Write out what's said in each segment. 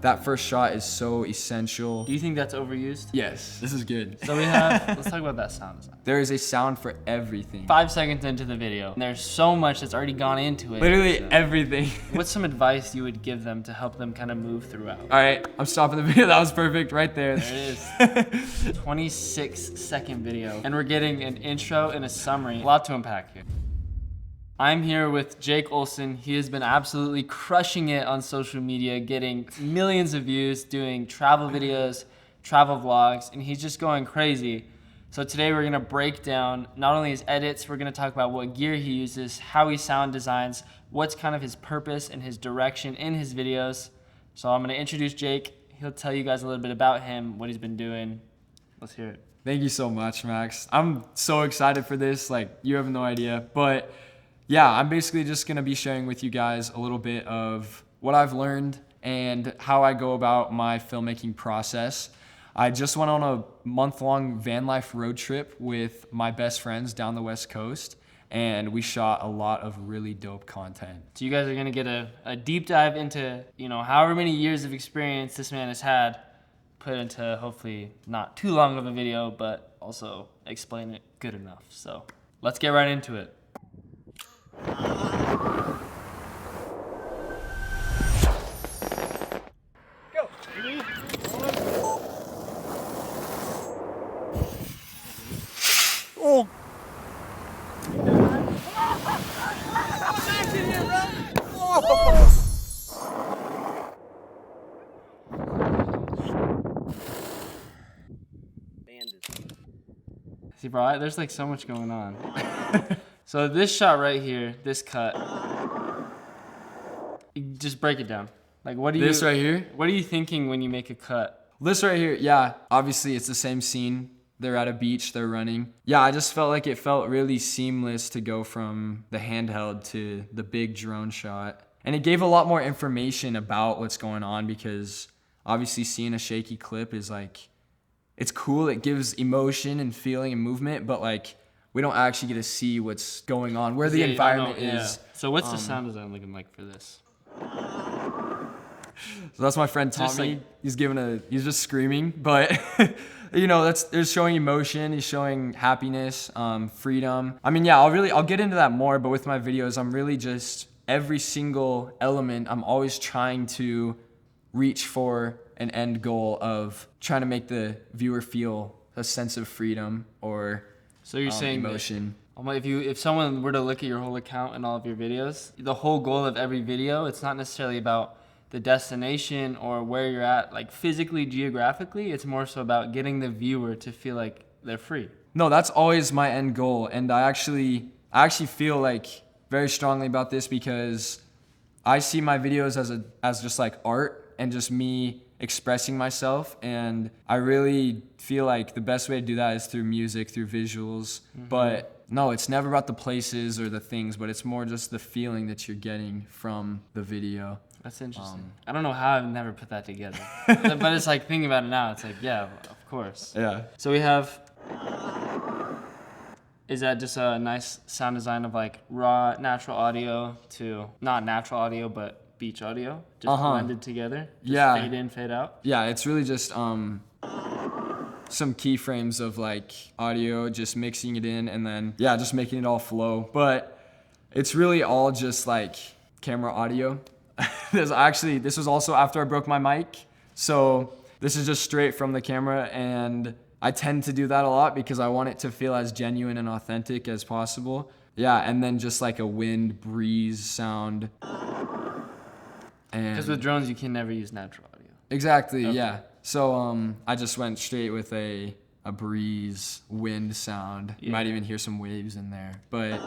That first shot is so essential. Do you think that's overused? Yes, this is good. So we have, let's talk about that sound design. There is a sound for everything. 5 seconds into the video, there's so much that's already gone into it. Literally everything. What's some advice you would give them to help them kind of move throughout? All right, I'm stopping the video. That was perfect right there. There it is. 26-second video. And we're getting an intro and a summary. A lot to unpack here. I'm here with Jake Olson. He has been absolutely crushing it on social media, getting millions of views, doing travel videos, travel vlogs, and he's just going crazy. So today we're gonna break down not only his edits, we're gonna talk about what gear he uses, how he sound designs, what's kind of his purpose and his direction in his videos. So I'm gonna introduce Jake. He'll tell you guys a little bit about him, what he's been doing. Let's hear it. Thank you so much, Max. I'm so excited for this. Like, you have no idea. But yeah, I'm basically just gonna be sharing with you guys a little bit of what I've learned and how I go about my filmmaking process. I just went on a month-long van life road trip with my best friends down the West Coast, and we shot a lot of really dope content. So you guys are gonna get a deep dive into, however many years of experience this man has had, put into hopefully not too long of a video, but also explain it good enough. So let's get right into it. See, bro, there's like so much going on. So this shot right here, this cut, just break it down. Like, what do you? This right here? What are you thinking when you make a cut? This right here, yeah, obviously it's the same scene. They're at a beach, they're running. Yeah, I just felt like it felt really seamless to go from the handheld to the big drone shot. And it gave a lot more information about what's going on, because obviously seeing a shaky clip is like, it's cool, it gives emotion and feeling and movement, but like, we don't actually get to see what's going on, where the environment is. So what's the sound design looking like for this? So that's my friend Tommy. He's just screaming, but there's showing emotion. He's showing happiness, freedom. I mean, yeah, I'll get into that more, but with my videos, I'm really just every single element. I'm always trying to reach for an end goal of trying to make the viewer feel a sense of freedom or so you're saying emotion. If someone were to look at your whole account and all of your videos, the whole goal of every video, it's not necessarily about the destination or where you're at, like physically, geographically. It's more so about getting the viewer to feel like they're free. No, that's always my end goal, and I actually feel like very strongly about this, because I see my videos as just like art and just me expressing myself, and I really feel like the best way to do that is through music, through visuals. But no, it's never about the places or the things, but it's more just the feeling that you're getting from the video. That's interesting. I don't know how I've never put that together. But it's like, thinking about it now, it's like, yeah, of course. Yeah. So we have, is that just a nice sound design of like raw natural audio to not natural audio, but beach audio, just blended together? Just fade in, fade out? Yeah, it's really just some keyframes of like audio, just mixing it in, and then just making it all flow. But it's really all just like camera audio. This was also after I broke my mic, so this is just straight from the camera, and I tend to do that a lot because I want it to feel as genuine and authentic as possible. Yeah, and then just like a wind, breeze sound. Because with drones, you can never use natural audio. Exactly, okay. Yeah. So I just went straight with a breeze, wind sound. Yeah. You might even hear some waves in there. But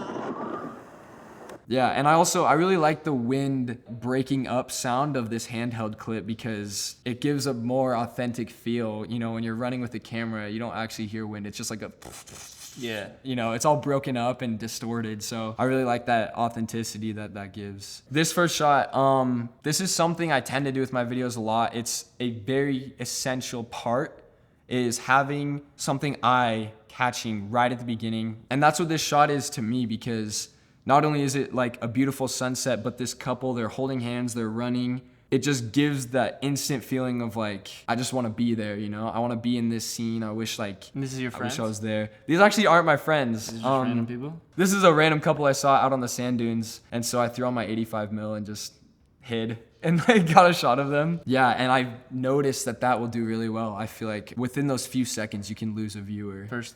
yeah, and I really like the wind breaking up sound of this handheld clip, because it gives a more authentic feel. When you're running with the camera, you don't actually hear wind. It's just like a... Yeah. It's all broken up and distorted. So I really like that authenticity that gives. This first shot, this is something I tend to do with my videos a lot. It's a very essential part, is having something eye-catching right at the beginning. And that's what this shot is to me, because not only is it like a beautiful sunset, but this couple, they're holding hands, they're running, it just gives that instant feeling of like, I just want to be there, you know? I want to be in this scene. I wish like, And this is your I friends? wish I was there. These actually aren't my friends. These are just random people? This is a random couple I saw out on the sand dunes. And so I threw on my 85 mil and just hid and like got a shot of them. Yeah, and I noticed that will do really well. I feel like within those few seconds, you can lose a viewer. First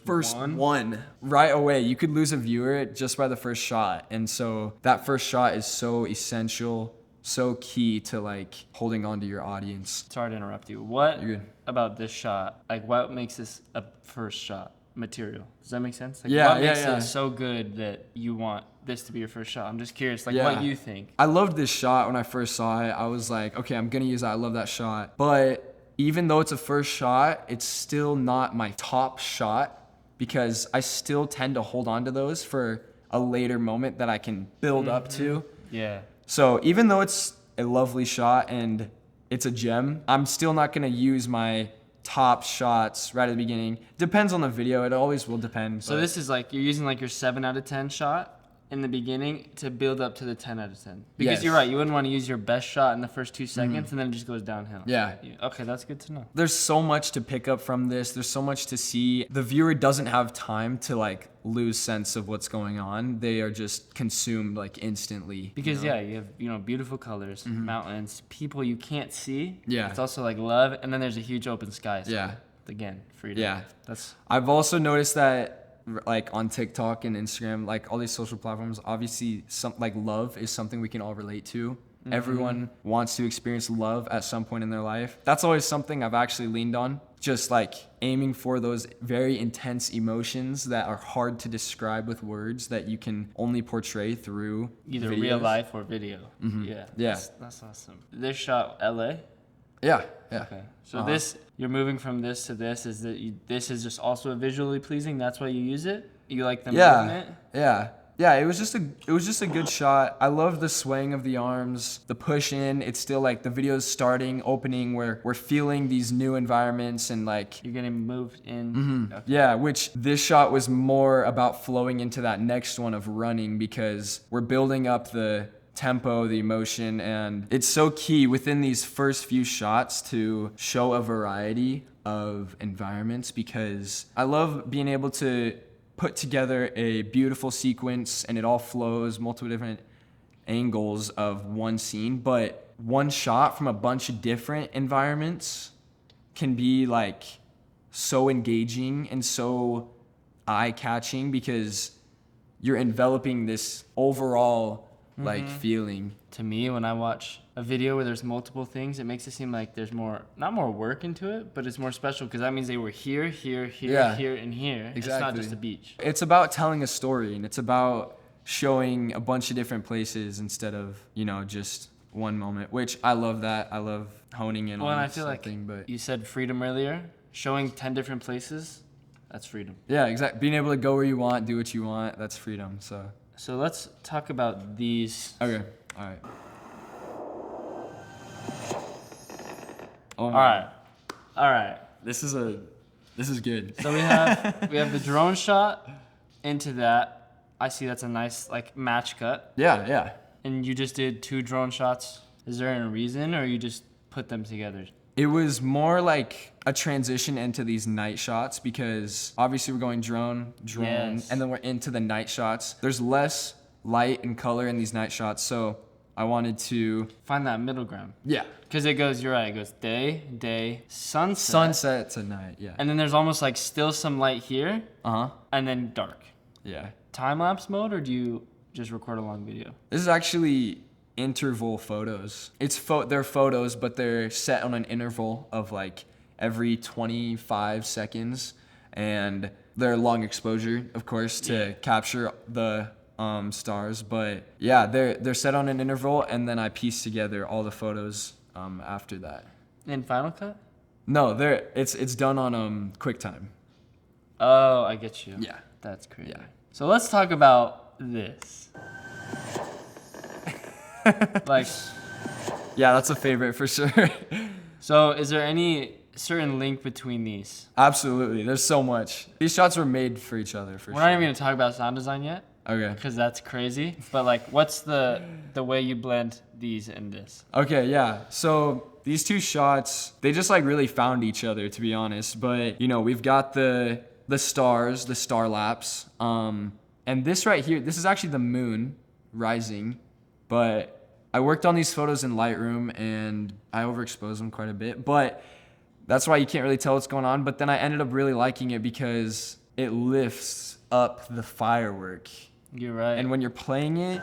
First one right away, you could lose a viewer just by the first shot. And so that first shot is so essential, so key to like holding on to your audience. Sorry to interrupt you. What You're good. about this shot? Like, what makes this a first shot material? Does that make sense? Like, Yeah, what yeah, makes yeah. it so good that you want this to be your first shot? I'm just curious, like, Yeah. what you think. I loved this shot when I first saw it. I was like, okay, I'm gonna use that. I love that shot. But even though it's a first shot, it's still not my top shot because I still tend to hold on to those for a later moment that I can build up to. Yeah. So even though it's a lovely shot and it's a gem, I'm still not gonna use my top shots right at the beginning. Depends on the video. It always will depend. So but- this is like, you're using like your 7 out of 10 shot in the beginning to build up to the 10 out of 10. Because Yes. you're right, you wouldn't want to use your best shot in the first 2 seconds and then it just goes downhill. Yeah. Okay, that's good to know. There's so much to pick up from this. There's so much to see. The viewer doesn't have time to like lose sense of what's going on. They are just consumed like instantly. Because you know? yeah, you have beautiful colors, mountains, people you can't see. Yeah. It's also like love, and then there's a huge open sky. So Yeah. again, freedom. Yeah. That's I've also noticed that like on TikTok and Instagram, like all these social platforms, obviously some like love is something we can all relate to. Everyone wants to experience love at some point in their life. That's always something I've actually leaned on. Just like aiming for those very intense emotions that are hard to describe with words that you can only portray through either videos. real life or video. Yeah. Yeah. That's awesome. This shot LA. Yeah, yeah. Okay. So this, you're moving from this to this. Is that this is just also visually pleasing? That's why you use it. You like the Yeah, movement. yeah. It was just a good shot. I love the swaying of the arms, the push in. It's still like the video's starting, opening, where we're feeling these new environments and like You're getting moved in. Okay. yeah, which this shot was more about flowing into that next one of running because we're building up the tempo, the emotion, and it's so key within these first few shots to show a variety of environments because I love being able to put together a beautiful sequence and it all flows, multiple different angles of one scene, but one shot from a bunch of different environments can be like so engaging and so eye-catching because you're enveloping this overall like feeling. To me, when I watch a video where there's multiple things, it makes it seem like there's not more work into it, but it's more special because that means they were here, here, here, Yeah. here, and here. It's not Exactly. just a beach. It's about telling a story and it's about showing a bunch of different places instead of, you know, just one moment, which I love that. I love honing in Well, on and I feel like something, but you said freedom earlier. Showing 10 different places, that's freedom. yeah, exactly. Being able to go where you want, do what you want, that's freedom. So let's talk about these. Okay. All right. Oh All right. All right. This is good. So we have the drone shot into that. I see that's a nice like match cut. Yeah, yeah. And you just did 2 drone shots. Is there a reason or you just put them together? It was more like a transition into these night shots because obviously we're going drone, Yes. and then we're into the night shots. There's less light and color in these night shots, so I wanted to Find that middle ground. yeah, Because it goes, you're right, it goes day, sunset. sunset to night. Yeah. And then there's almost like still some light here Uh-huh. and then dark. Yeah. Time lapse mode or do you just record a long video? This is actually interval photos. They're photos, but they're set on an interval of like every 25 seconds, and they're long exposure, of course, to capture the stars. But yeah, they're set on an interval, and then I piece together all the photos after that. In Final Cut? No, it's done on QuickTime. Oh, I get you. Yeah. That's crazy. Yeah. So let's talk about this. Like, Yeah, that's a favorite for sure. so is there any certain link between these? Absolutely, there's so much. These shots were made for each other for We're sure. not even gonna talk about sound design yet Okay. because that's crazy. But like, what's the way you blend these and this? Okay, yeah. So these two shots, they just like really found each other, to be honest. But you know, we've got the stars, the star laps, and this right here, this is actually the moon rising. But I worked on these photos in Lightroom and I overexposed them quite a bit. But that's why you can't really tell what's going on. But then I ended up really liking it because it lifts up the firework. You're right. And when you're playing it,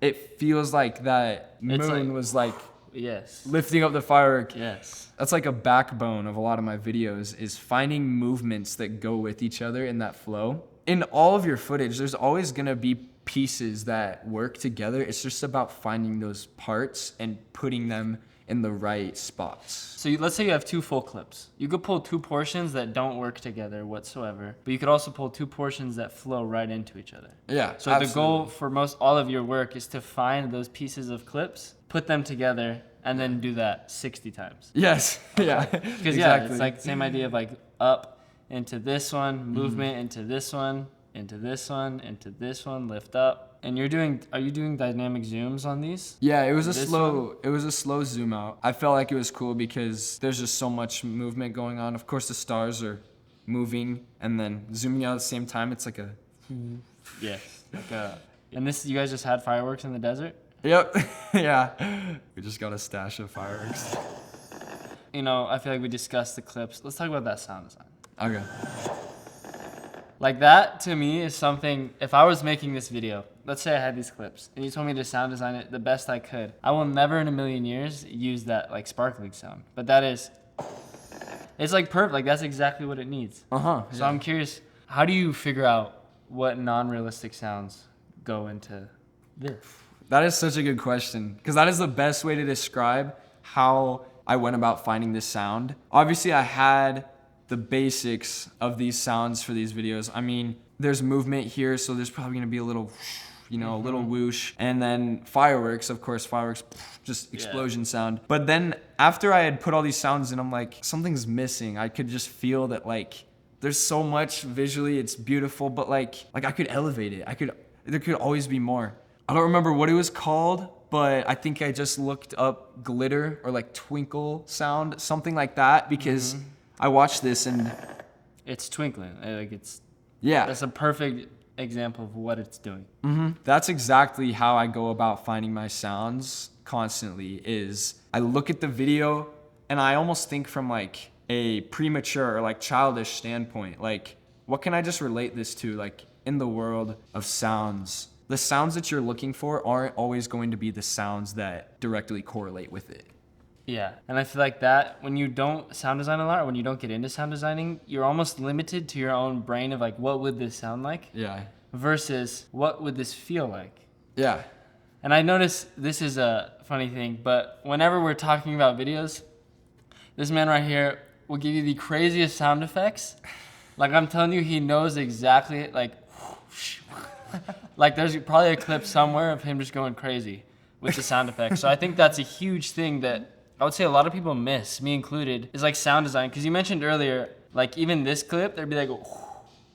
it feels like that moon was like yes. lifting up the firework. Yes. That's like a backbone of a lot of my videos, is finding movements that go with each other in that flow. In all of your footage, there's always gonna be pieces that work together. It's just about finding those parts and putting them in the right spots. So let's say you have 2 full clips. You could pull 2 portions that don't work together whatsoever, but you could also pull 2 portions that flow right into each other. Yeah, So the goal for all of your work is to find those pieces of clips, put them together, and then do that 60 times. Yes, yeah. Because yeah, it's like the same idea of like up into this one, movement into this one, into this one, into this one, lift up. And are you doing dynamic zooms on these? Yeah, it was a This slow zoom out. I felt like it was cool because there's just so much movement going on. Of course the stars are moving and then zooming out at the same time. It's like a Yes. And this, you guys just had fireworks in the desert? Yep. Yeah. We just got a stash of fireworks. You know, I feel like we discussed the clips. Let's talk about that sound design. Okay. Like that to me is something, if I was making this video, let's say I had these clips and you told me to sound design it the best I could, I will never in a million years use that like sparkling sound. But it's like perfect, like that's exactly what it needs. Uh-huh. So I'm curious, how do you figure out what non-realistic sounds go into this? That is such a good question because that is the best way to describe how I went about finding this sound. Obviously, I had the basics of these sounds for these videos. I mean, there's movement here, so there's probably gonna be a little, a little whoosh. And then fireworks, of course, just explosion sound. But then after I had put all these sounds in, I'm like, something's missing. I could just feel that like, there's so much visually, it's beautiful, but like I could elevate it. There could always be more. I don't remember what it was called, but I think I just looked up glitter or like twinkle sound, something like that, because I watched this and it's twinkling. Like yeah, that's a perfect example of what it's doing. That's exactly how I go about finding my sounds constantly. Is I look at the video and I almost think from like a premature or like childish standpoint. Like, what can I just relate this to? Like in the world of sounds, the sounds that you're looking for aren't always going to be the sounds that directly correlate with it. Yeah, and I feel like that when you don't sound design a lot, or when you don't get into sound designing, you're almost limited to your own brain of like, what would this sound like? Yeah. Versus what would this feel like? Yeah. And I notice this is a funny thing, but whenever we're talking about videos, this man right here will give you the craziest sound effects. Like I'm telling you, he knows exactly like, like there's probably a clip somewhere of him just going crazy with the sound effects. So I think that's a huge thing that I would say a lot of people miss, me included, is like sound design. Because you mentioned earlier, like even this clip, there'd be like,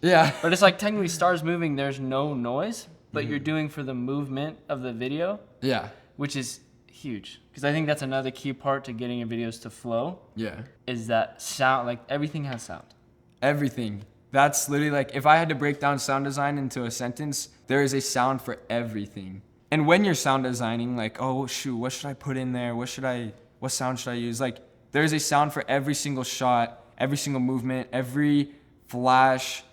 yeah. But it's like technically stars moving, there's no noise, but you're doing for the movement of the video. Yeah. Which is huge. Because I think that's another key part to getting your videos to flow. Yeah. Is that sound, like everything has sound. Everything. That's literally like, if I had to break down sound design into a sentence, there is a sound for everything. And when you're sound designing, like, oh shoot, what should I put in there? What sound should I use? Like, there's a sound for every single shot, every single movement, every flash,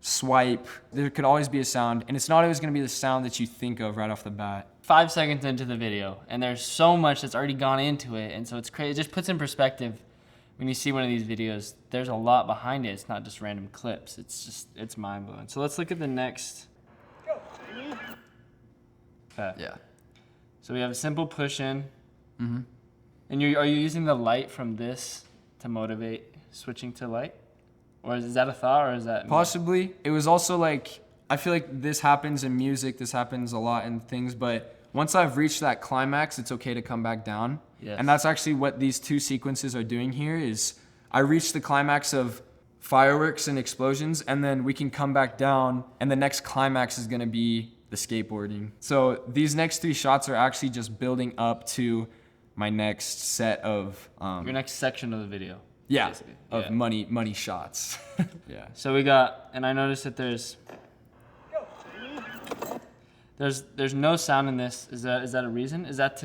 swipe. There could always be a sound, and it's not always gonna be the sound that you think of right off the bat. 5 seconds into the video, and there's so much that's already gone into it, and so it's crazy. It just puts in perspective when you see one of these videos. There's a lot behind it. It's not just random clips. It's mind blowing. So let's look at the next. Okay. Yeah. So we have a simple push in. And are you using the light from this to motivate switching to light? Or is that a thought, or is that me? Possibly. It was also like, I feel like this happens in music, this happens a lot in things, but once I've reached that climax, it's okay to come back down. Yes. And that's actually what these two sequences are doing here is I reached the climax of fireworks and explosions, and then we can come back down, and the next climax is gonna be the skateboarding. So these next 3 shots are actually just building up to my next set of Your next section of the video. yeah, basically. of Yeah. money shots. Yeah. So we got, and I noticed that there's no sound in this. Is that a reason? Is that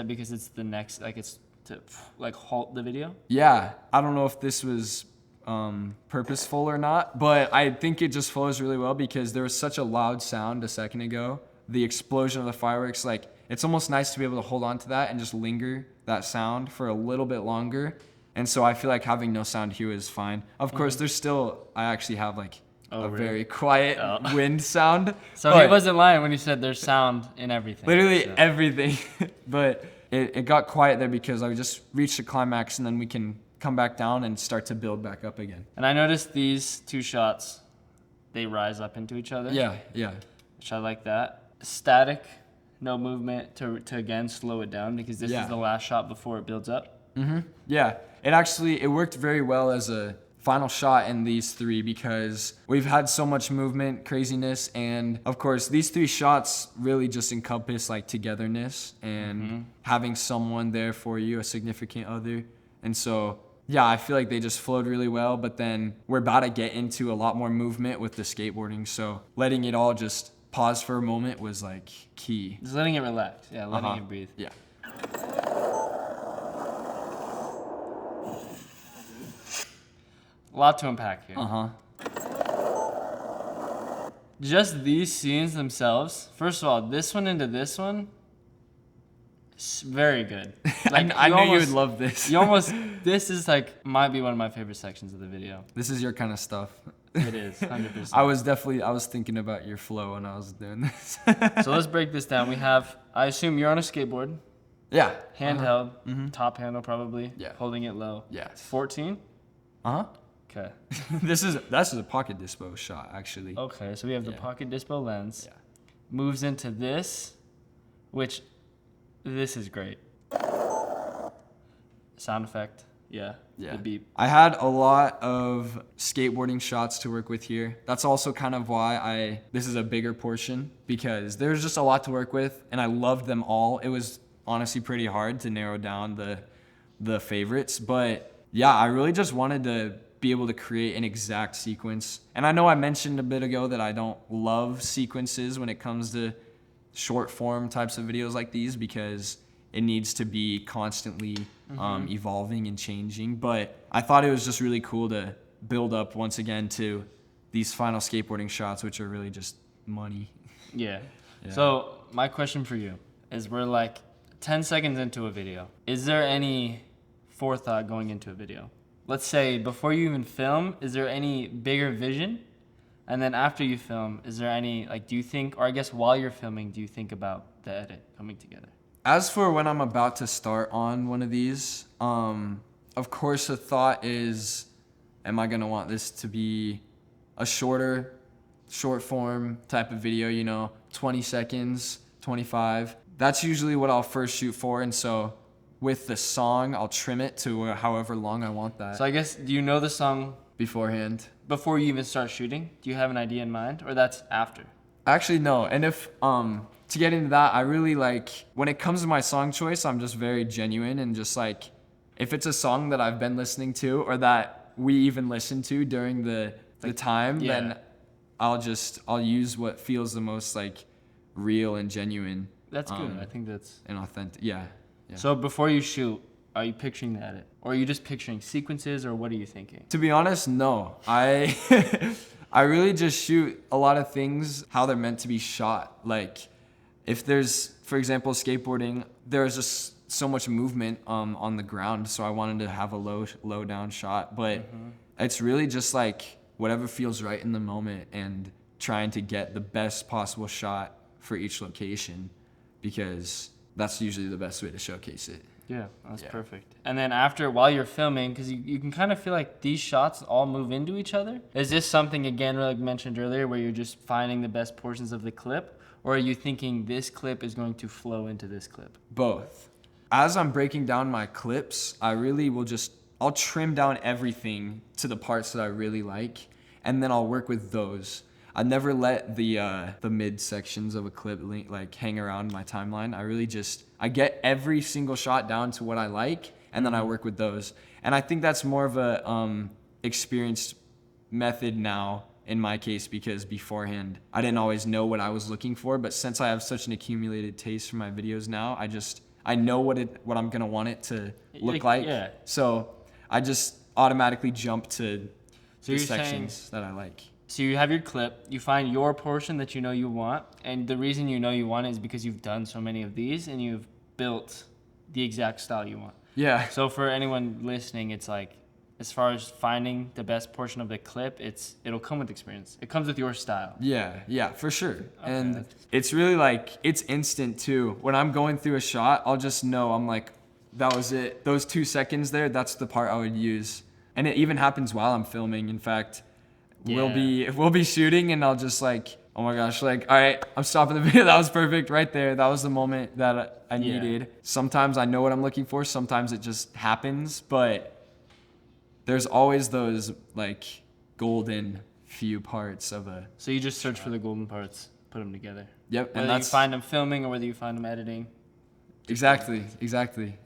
because it's the next, like it's to like halt the video? Yeah, I don't know if this was purposeful or not, but I think it just flows really well because there was such a loud sound a second ago. The explosion of the fireworks, like it's almost nice to be able to hold on to that and just linger that sound for a little bit longer. And so I feel like having no sound here is fine. Of course, there's still, I actually have like a really? very quiet wind sound. So but he wasn't lying when he said there's sound in everything. literally So. everything. But it got quiet there because I just reached the climax and then we can come back down and start to build back up again. And I noticed these 2 shots, they rise up into each other. Yeah, yeah. Which I like that. Static, no movement to again slow it down because this Yeah. is the last shot before it builds up. Yeah, it worked very well as a final shot in these 3 because we've had so much movement, craziness, and of course these 3 shots really just encompass like togetherness and having someone there for you, a significant other. And so, yeah, I feel like they just flowed really well, but then we're about to get into a lot more movement with the skateboarding, so letting it all just pause for a moment was like key. Just letting it relax. Yeah, letting it breathe. Yeah. A lot to unpack here. Uh-huh. Just these scenes themselves. First of all, this one into this one, very good. Like I knew you almost- would love this. This is like might be one of my favorite sections of the video. This is your kind of stuff. It is 100%. I was thinking about your flow when I was doing this. So let's break this down. We have, I assume you're on a skateboard, Yeah. handheld, top handle probably, Yeah. holding it low. Yes. 14. Uh-huh. Okay. This is a pocket dispo shot actually. Okay, so we have the Yeah. pocket dispo lens. Yeah. Moves into this, which this is great. Sound effect. Yeah. Yeah. The beep. I had a lot of skateboarding shots to work with here. That's also kind of why this is a bigger portion because there's just a lot to work with and I loved them all. It was honestly pretty hard to narrow down the favorites, but yeah, I really just wanted to be able to create an exact sequence. And I know I mentioned a bit ago that I don't love sequences when it comes to short form types of videos like these because it needs to be constantly evolving and changing. But I thought it was just really cool to build up once again to these final skateboarding shots, which are really just money. Yeah. Yeah. So my question for you is we're like 10 seconds into a video. Is there any forethought going into a video? Let's say before you even film, is there any bigger vision? And then after you film, is there any, like, do you think, or I guess while you're filming, do you think about the edit coming together? As for when I'm about to start on one of these, of course the thought is, am I gonna want this to be a short form type of video, 20 seconds, 25. That's usually what I'll first shoot for, and so with the song, I'll trim it to however long I want that So I guess, do you know the song beforehand. before you even start shooting? Do you have an idea in mind, or that's after? Actually, no. And if to get into that, I really like when it comes to my song choice, I'm just very genuine and just like if it's a song that I've been listening to or that we even listen to during the time, yeah. then I'll use what feels the most like real and genuine. That's good. I think that's... And authentic. Yeah. So before you shoot, are you picturing the edit? Or are you just picturing sequences, or what are you thinking? To be honest, no. I I really just shoot a lot of things how they're meant to be shot. Like if there's, for example, skateboarding, there's just so much movement on the ground, so I wanted to have a low down shot. But it's really just like whatever feels right in the moment and trying to get the best possible shot for each location because that's usually the best way to showcase it. Yeah, that's Yeah. perfect. And then after, while you're filming, because you can kind of feel like these shots all move into each other. Is this something, again, like mentioned earlier, where you're just finding the best portions of the clip? Or are you thinking this clip is going to flow into this clip? Both. As I'm breaking down my clips, I really will I'll trim down everything to the parts that I really like, and then I'll work with those. I never let the mid sections of a clip like hang around my timeline. I really I get every single shot down to what I like, and then I work with those. And I think that's more of a experienced method now in my case, because beforehand I didn't always know what I was looking for. But since I have such an accumulated taste for my videos now, I know what I'm gonna want it to look like. Yeah. So I just automatically jump to the you're sections that I like. So you have your clip, you find your portion that you know you want, and the reason you know you want it is because you've done so many of these and you've built the exact style you want. Yeah. So for anyone listening, it's like, as far as finding the best portion of the clip, it'll come with experience. It comes with your style. Yeah, for sure. And it's really like, it's instant too. When I'm going through a shot, I'll just know, I'm like, that was it. Those 2 seconds there, that's the part I would use. And it even happens while I'm filming. In fact, we'll be shooting and I'll just like, oh my gosh, like, all right, I'm stopping the video. That was perfect right there. That was the moment that I needed. Sometimes I know what I'm looking for. Sometimes it just happens, but there's always those like golden few parts of a. So you just search for the golden parts, put them together. Yep. Whether you find them filming or whether you find them editing. Exactly.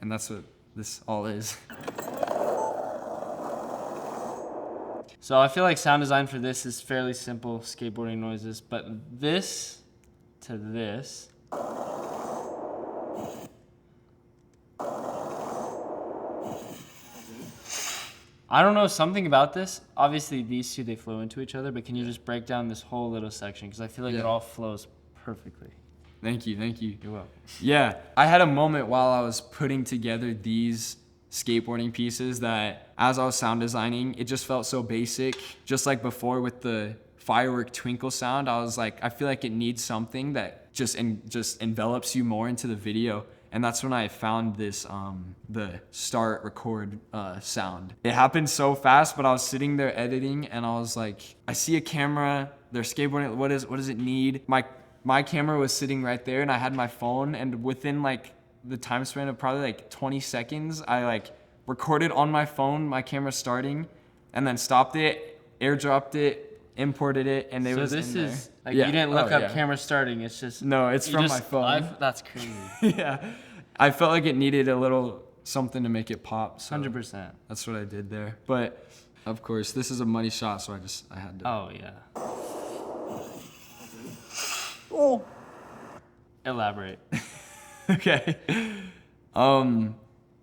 And that's what this all is. So I feel like sound design for this is fairly simple, skateboarding noises, but this to this. I don't know, something about this. Obviously, these two, they flow into each other, but can you just break down this whole little section? Because I feel like it all flows perfectly. Thank you. You're welcome. Yeah, I had a moment while I was putting together these skateboarding pieces that as I was sound designing, it just felt so basic. Just like before with the firework twinkle sound, I was like, I feel like it needs something that just envelops you more into the video. And that's when I found this, the start record sound. It happened so fast, but I was sitting there editing and I was like, I see a camera, they're skateboarding, what does it need? My camera was sitting right there and I had my phone, and within like the time span of probably like 20 seconds, I like recorded on my phone, my camera starting, and then stopped it, airdropped it, imported it, and it was in there. So this is, like, you didn't look up camera starting, it's just... No, it's from my phone. That's crazy. Yeah. I felt like it needed a little something to make it pop. So 100%. That's what I did there. But, of course, this is a money shot, so I had to... Oh, yeah. Oh. Elaborate. Okay.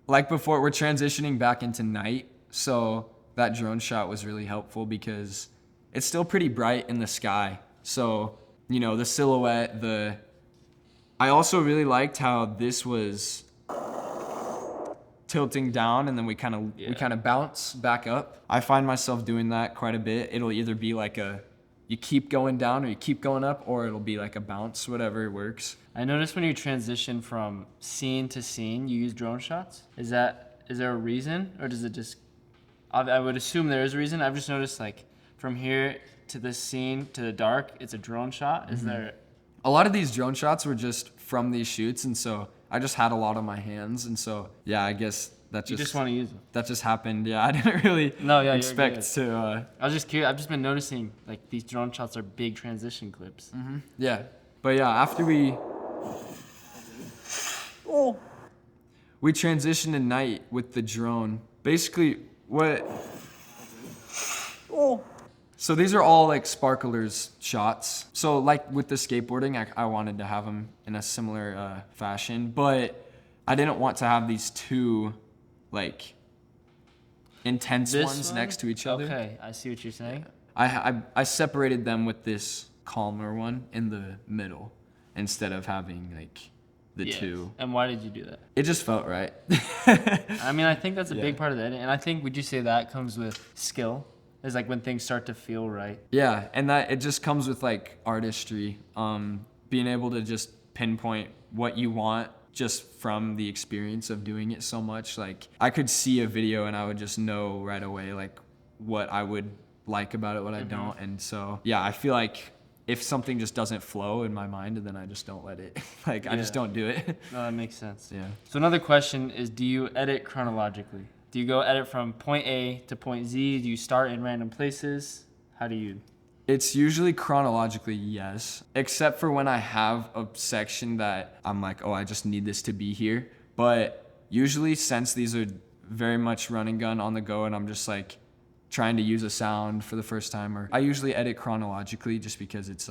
Like before, we're transitioning back into night, so that drone shot was really helpful because it's still pretty bright in the sky. So, you know, the silhouette, I also really liked how this was tilting down and then we kind of bounce back up. I find myself doing that quite a bit. It'll either be like you keep going down or you keep going up, or it'll be like a bounce, whatever works. I noticed when you transition from scene to scene, you use drone shots. Is there a reason, or does it just, I would assume there is a reason. I've just noticed like from here to this scene to the dark, it's a drone shot. Is there? A lot of these drone shots were just from these shoots, and so I just had a lot on my hands, and so yeah, I guess that You just want to use them. that just happened. Yeah, I didn't really expect to. I was just curious. I've just been noticing like these drone shots are big transition clips. Yeah, but yeah, after we transitioned to night with the drone. Basically, so these are all like sparklers shots. So like with the skateboarding, I wanted to have them in a similar fashion, but I didn't want to have these two like intense ones next to each other. Okay, I see what you're saying. I separated them with this calmer one in the middle instead of having like the two. And why did you do that? It just felt right. I mean, I think that's a big part of the edit, and I think, would you say that comes with skill? Is like when things start to feel right. Yeah, and that it just comes with like artistry, being able to just pinpoint what you want just from the experience of doing it so much. Like I could see a video and I would just know right away like what I would like about it, what I don't. And so yeah, I feel like if something just doesn't flow in my mind, then I just don't let it. I just don't do it. No, that makes sense. Yeah. So another question is, do you edit chronologically? Do you go edit from point A to point Z? Do you start in random places? How do you? It's usually chronologically, yes, except for when I have a section that I'm like, oh, I just need this to be here. But usually, since these are very much run and gun on the go, and I'm just like trying to use a sound for the first time, or I usually edit chronologically just because it's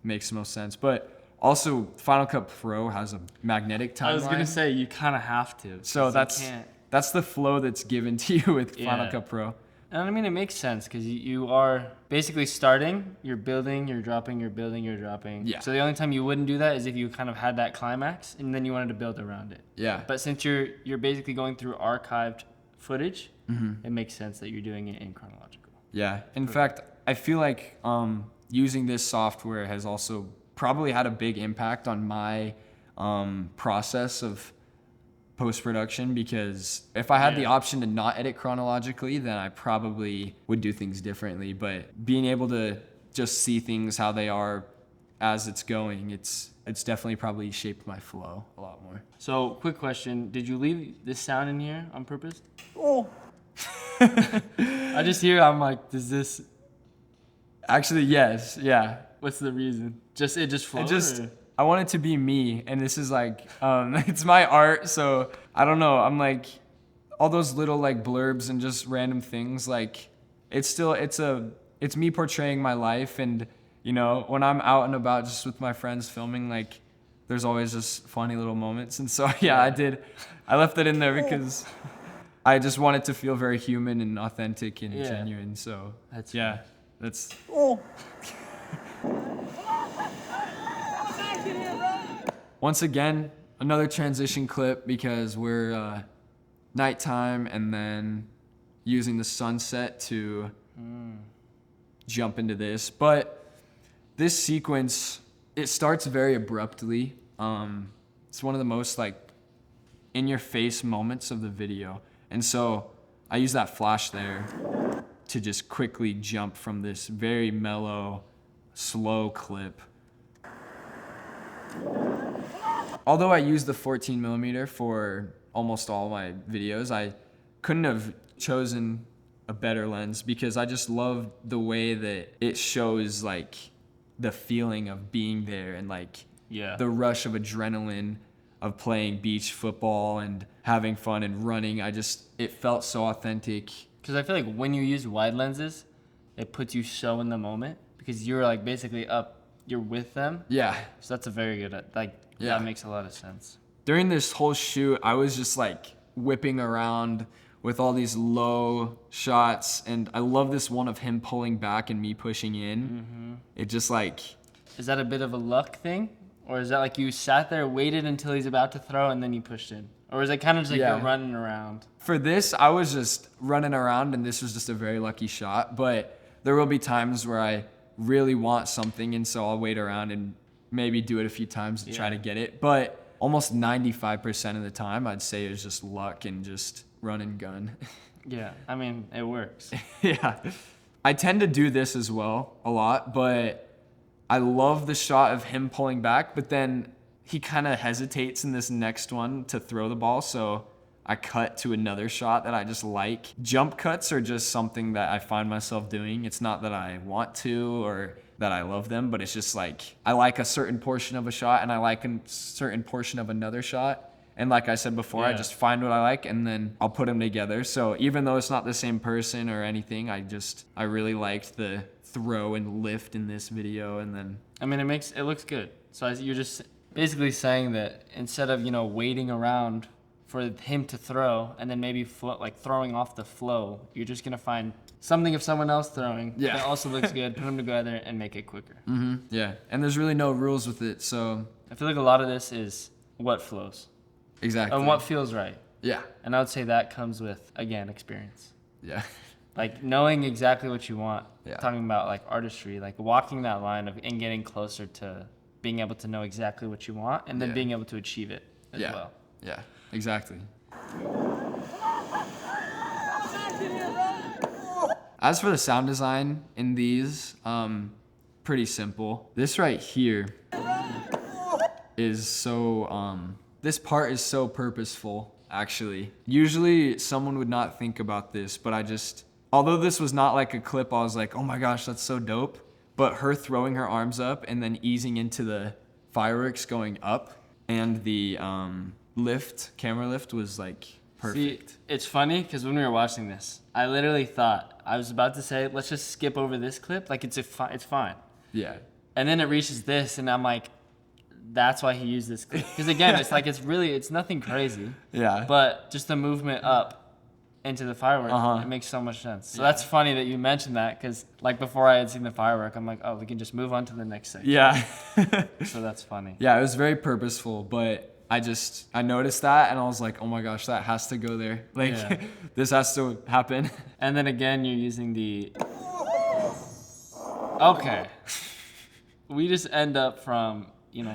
makes the most sense. But also, Final Cut Pro has a magnetic timeline. I was gonna say you kind of have to. So 'cause that's the flow that's given to you with Final Yeah. Cut Pro. And I mean, it makes sense because you are basically starting, you're building, you're dropping, you're building, you're dropping. Yeah. So the only time you wouldn't do that is if you kind of had that climax and then you wanted to build around it. Yeah. But since you're basically going through archived footage, Mm-hmm. it makes sense that you're doing it in chronological. Yeah. In fact, I feel like using this software has also probably had a big impact on my process of post-production, because if I had the Yeah. option to not edit chronologically, then I probably would do things differently. But being able to just see things how they are as it's going, it's definitely probably shaped my flow a lot more. So, quick question: did you leave this sound in here on purpose? Oh. I just hear. I'm like, does this? Actually, yes. Yeah. What's the reason? It just flows. I want it to be me, and this is like it's my art, so I don't know, I'm like all those little like blurbs and just random things, like it's me portraying my life. And you know, when I'm out and about just with my friends filming, like there's always just funny little moments. And so yeah, I left that in there because I just want it to feel very human and authentic and Yeah. genuine. So That's yeah, that's once again, another transition clip because we're nighttime and then using the sunset to jump into this. But this sequence, it starts very abruptly. It's one of the most like in your face moments of the video. And so I use that flash there to just quickly jump from this very mellow, slow clip. Although I use the 14mm for almost all my videos, I couldn't have chosen a better lens because I just love the way that it shows like the feeling of being there and like Yeah. the rush of adrenaline of playing beach football and having fun and running. It felt so authentic. Because I feel like when you use wide lenses, it puts you so in the moment because you're like basically up, you're with them. Yeah. So that's a very good, Yeah. that makes a lot of sense. During this whole shoot, I was just like whipping around with all these low shots, and I love this one of him pulling back and me pushing in. Mm-hmm. It just like, Is that a bit of a luck thing? Or is that like you sat there, waited until he's about to throw, and then you pushed in? Or is it kind of just like Yeah. you're running around? for this, I was just running around, and this was just a very lucky shot. But there will be times where I really want something, and so I'll wait around and maybe do it a few times to try Yeah. to get it. But almost 95% of the time, I'd say it's just luck and just run and gun. Yeah, I mean, it works. Yeah. I tend to do this as well a lot, but I love the shot of him pulling back, but then he kind of hesitates in this next one to throw the ball, so I cut to another shot that I just like. Jump cuts are just something that I find myself doing. It's not that I want to or that I love them, but it's just like I like a certain portion of a shot and I like a certain portion of another shot. And like I said before, I Yeah. just find what I like and then I'll put them together. So even though it's not the same person or anything, I really liked the throw and lift in this video. And then I mean, it looks good. So you're just basically saying that instead of, waiting around for him to throw and then maybe throwing off the flow, you're just going to find something of someone else throwing Yeah. that also looks good, put them together and make it quicker. yeah, and there's really no rules with it. So I feel like a lot of this is what flows exactly. and what feels right. Yeah, And I would say that comes with, again, experience. yeah, Like knowing exactly what you want. Yeah. Talking about like artistry, like walking that line and getting closer to being able to know exactly what you want and then Yeah. being able to achieve it as yeah, well. yeah, exactly. As for the sound design in these, pretty simple. This right here is so, this part is so purposeful, actually. Usually someone would not think about this, but although this was not like a clip, I was like, oh my gosh, that's so dope. But her throwing her arms up and then easing into the fireworks going up and the camera lift was like perfect. See, it's funny because when we were watching this, I literally thought, I was about to say, let's just skip over this clip. Like, it's fine. Yeah. And then it reaches this, and I'm like, that's why he used this clip. Because again, it's like, it's nothing crazy. Yeah. But just the movement up into the firework, it makes so much sense. So that's funny that you mentioned that, because like before I had seen the firework, I'm like, oh, we can just move on to the next section. Yeah. So that's funny. Yeah, it was very purposeful, but I noticed that and I was like, oh my gosh, that has to go there. Like, this has to happen. And then again, you're using the... Okay. We just end up from,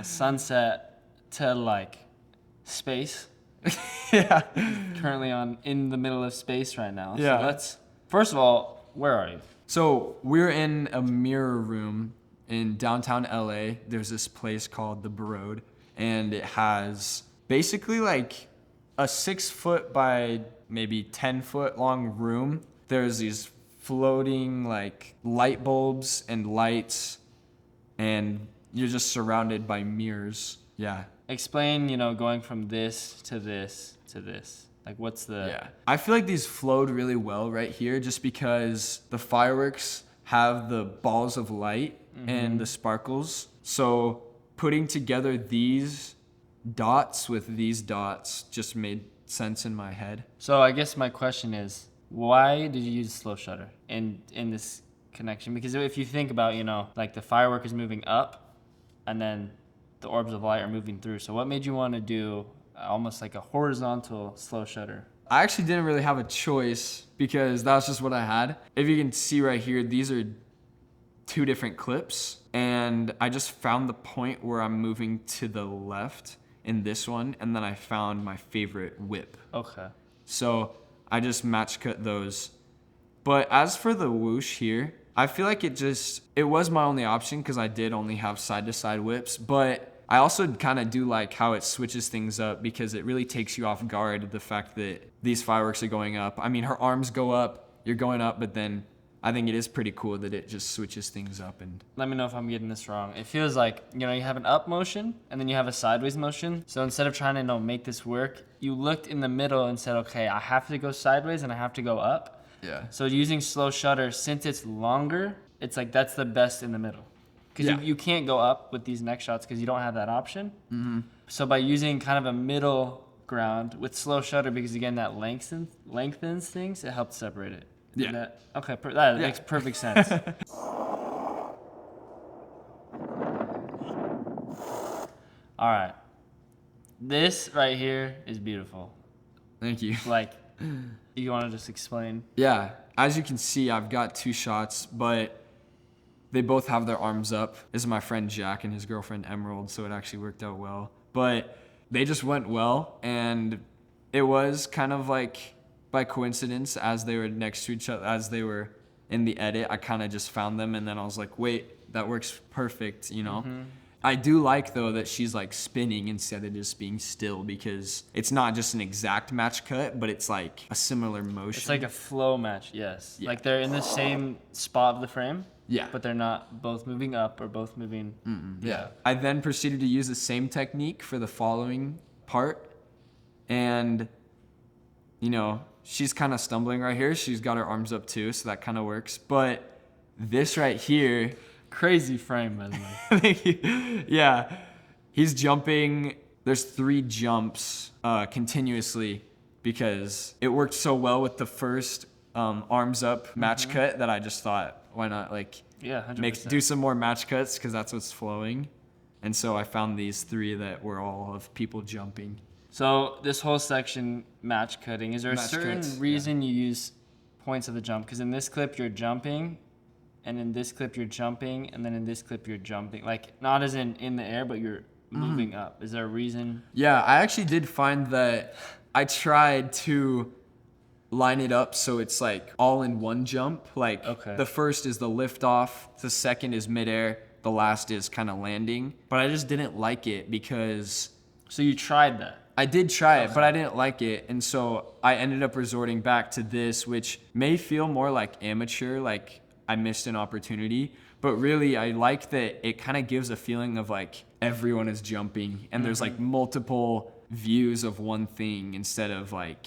sunset to like space. Yeah. Currently in the middle of space right now. Yeah. So first of all, where are you? So we're in a mirror room in downtown LA. There's this place called the Broad, and it has basically like a 6-foot by maybe 10-foot long room. There's these floating like light bulbs and lights, and you're just surrounded by mirrors. Yeah. Explain, going from this to this to this. Like, what's the... Yeah. I feel like these flowed really well right here just because the fireworks have the balls of light and the sparkles. So putting together these dots with these dots just made sense in my head. So I guess my question is, why did you use slow shutter in this connection? Because if you think about, like the firework is moving up and then the orbs of light are moving through. So what made you want to do almost like a horizontal slow shutter? I actually didn't really have a choice because that's just what I had. If you can see right here, these are 2 different clips, and I just found the point where I'm moving to the left in this one, and then I found my favorite whip. Okay. So I just match cut those. But as for the whoosh here, I feel like it was my only option because I did only have side-to-side whips, but I also kind of do like how it switches things up because it really takes you off guard, the fact that these fireworks are going up. I mean, her arms go up, you're going up, but then I think it is pretty cool that it just switches things up. And let me know if I'm getting this wrong. It feels like, you have an up motion and then you have a sideways motion. So instead of trying to make this work, you looked in the middle and said, okay, I have to go sideways and I have to go up. Yeah. So using slow shutter, since it's longer, it's like that's the best in the middle. Because you can't go up with these next shots because you don't have that option. Mm-hmm. So by using kind of a middle ground with slow shutter, because again, that lengthens things, it helps separate it. Yeah. That makes perfect sense. All right. This right here is beautiful. Thank you. Like, you want to just explain? Yeah. As you can see, I've got 2 shots, but they both have their arms up. This is my friend Jack and his girlfriend Emerald, so it actually worked out well. But they just went well, and it was kind of like by coincidence as they were next to each other, as they were in the edit, I kind of just found them, and then I was like, wait, that works perfect, Mm-hmm. I do like, though, that she's like spinning instead of just being still, because it's not just an exact match cut, but it's like a similar motion. It's like a flow match, yes. Yeah. Like they're in the same spot of the frame. Yeah. But they're not both moving up or both moving. Yeah. I then proceeded to use the same technique for the following part. And, she's kind of stumbling right here. She's got her arms up too, so that kind of works. But this right here. Crazy frame, by the way. Thank you. Yeah. He's jumping. There's 3 jumps continuously because it worked so well with the first arms up match cut that I just thought, why not 100%. do some more match cuts because that's what's flowing. And so I found these 3 that were all of people jumping. So this whole section, match cutting, is there a certain reason you use points of the jump? Because in this clip you're jumping, and in this clip you're jumping, and then in this clip you're jumping. Like, not as in the air, but you're moving up. Is there a reason? Yeah, I actually did find that I tried to line it up so it's like all in one jump. Like, the first is the lift off, the second is midair, the last is kind of landing. But I just didn't like it because... So you tried that? I did try it, but I didn't like it. And so I ended up resorting back to this, which may feel more like amateur, like I missed an opportunity. But really, I like that it kind of gives a feeling of like everyone is jumping and there's like multiple views of one thing instead of like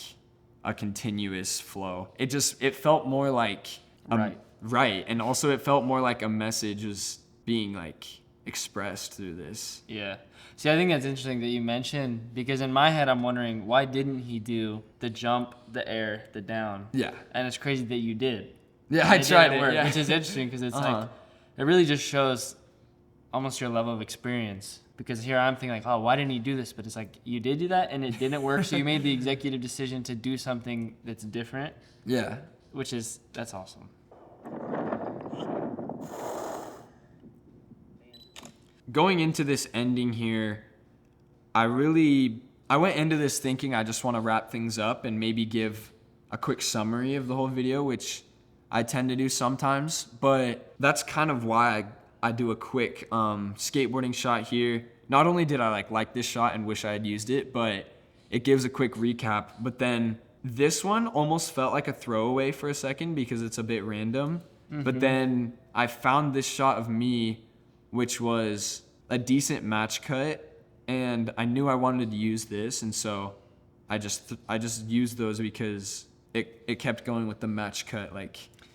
a continuous flow. It felt more like right. And also it felt more like a message was being like expressed through this. Yeah. See, I think that's interesting that you mentioned, because in my head I'm wondering, why didn't he do the jump, the air, the down? Yeah. And it's crazy that you did. Yeah, And I tried it. work, Yeah. which is interesting because it's like, it really just shows almost your level of experience. Because here I'm thinking like, oh, why didn't he do this? But it's like, you did do that and it didn't work. So you made the executive decision to do something that's different. Yeah. That's awesome. Going into this ending here, I went into this thinking I just want to wrap things up and maybe give a quick summary of the whole video, which I tend to do sometimes, but that's kind of why I do a quick skateboarding shot here. Not only did I like this shot and wish I had used it, but it gives a quick recap. But then this one almost felt like a throwaway for a second because it's a bit random. But then I found this shot of me, which was a decent match cut, and I knew I wanted to use this, and so I just used those because it kept going with the match cut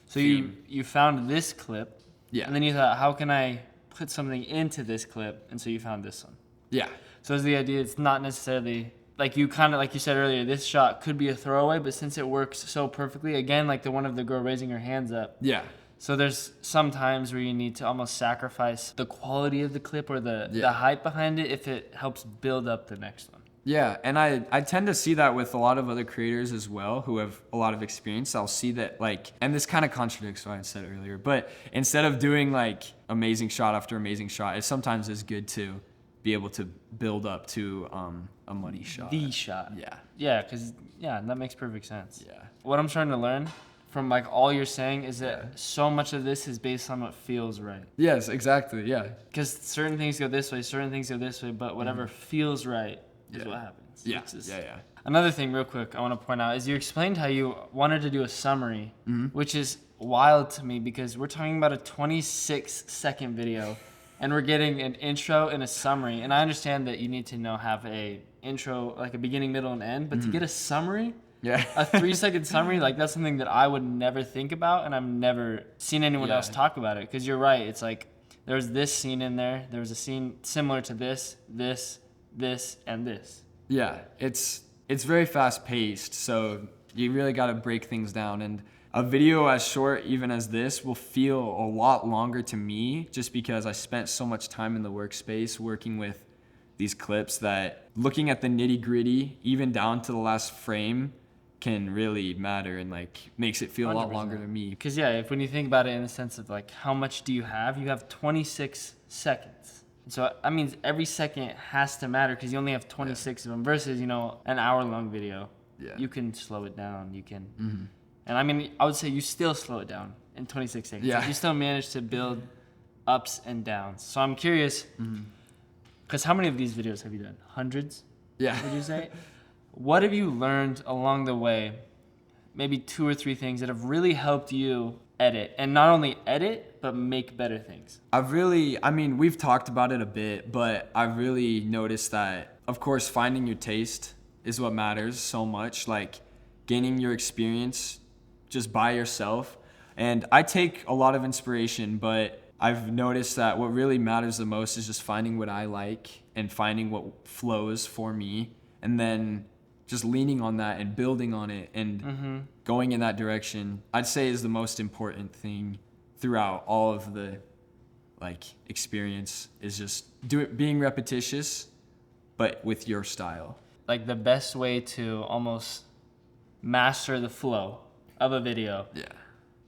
So theme. you found this clip. Yeah. And then you thought, how can I put something into this clip? And so you found this one. Yeah. So is the idea, it's not necessarily, like you said earlier, this shot could be a throwaway, but since it works so perfectly, again, like the one of the girl raising her hands up. Yeah. So there's some times where you need to almost sacrifice the quality of the clip or the hype behind it if it helps build up the next one. Yeah, and I tend to see that with a lot of other creators as well who have a lot of experience. I'll see that and this kind of contradicts what I said earlier, but instead of doing like amazing shot after amazing shot, it sometimes is good to be able to build up to a money shot. The shot. Yeah. Yeah, because, that makes perfect sense. Yeah. What I'm starting to learn from like all you're saying is that so much of this is based on what feels right. Yes, exactly. Yeah. Because certain things go this way, certain things go this way, but whatever feels right is what happens. Yeah. Which is- Yeah. Another thing real quick I want to point out is you explained how you wanted to do a summary, which is wild to me because we're talking about a 26-second video and we're getting an intro and a summary. And I understand that you need to have a intro, like a beginning, middle, and end, but to get a summary, Yeah. a 3-second summary, like that's something that I would never think about, and I've never seen anyone else talk about it. Because you're right, it's like there's this scene in there. There was a scene similar to this, and this. Yeah, it's very fast paced, so you really got to break things down. And a video as short even as this will feel a lot longer to me just because I spent so much time in the workspace working with these clips that looking at the nitty gritty, even down to the last frame, can really matter and makes it feel a lot 100%. longer to me. Because when you think about it in the sense of how much do you have 26 seconds. So that means every second has to matter because you only have 26 of them versus, an hour-long video. Yeah. You can slow it down. You can. And I would say you still slow it down in 26 seconds. Yeah. Like, you still manage to build ups and downs. So I'm curious, because how many of these videos have you done? Hundreds? Yeah. Would you say? What have you learned along the way? Maybe 2 or 3 things that have really helped you edit, and not only edit, but make better things. We've talked about it a bit, but I've really noticed that, of course, finding your taste is what matters so much, gaining your experience just by yourself. And I take a lot of inspiration, but I've noticed that what really matters the most is just finding what I like and finding what flows for me, and then just leaning on that and building on it and going in that direction, I'd say is the most important thing throughout all of the experience, is just being repetitious, but with your style. The best way to almost master the flow of a video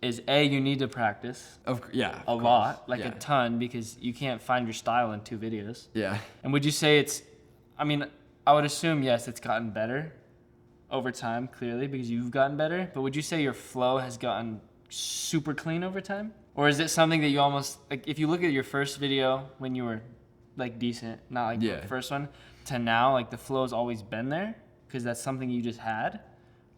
is you need to practice a lot, a ton, because you can't find your style in 2 videos. Yeah. And would you say I would assume, yes, it's gotten better over time, clearly, because you've gotten better. But would you say your flow has gotten super clean over time? Or is it something that you almost, if you look at your first video when you were, decent, not the first one, to now, like the flow's always been there because that's something you just had,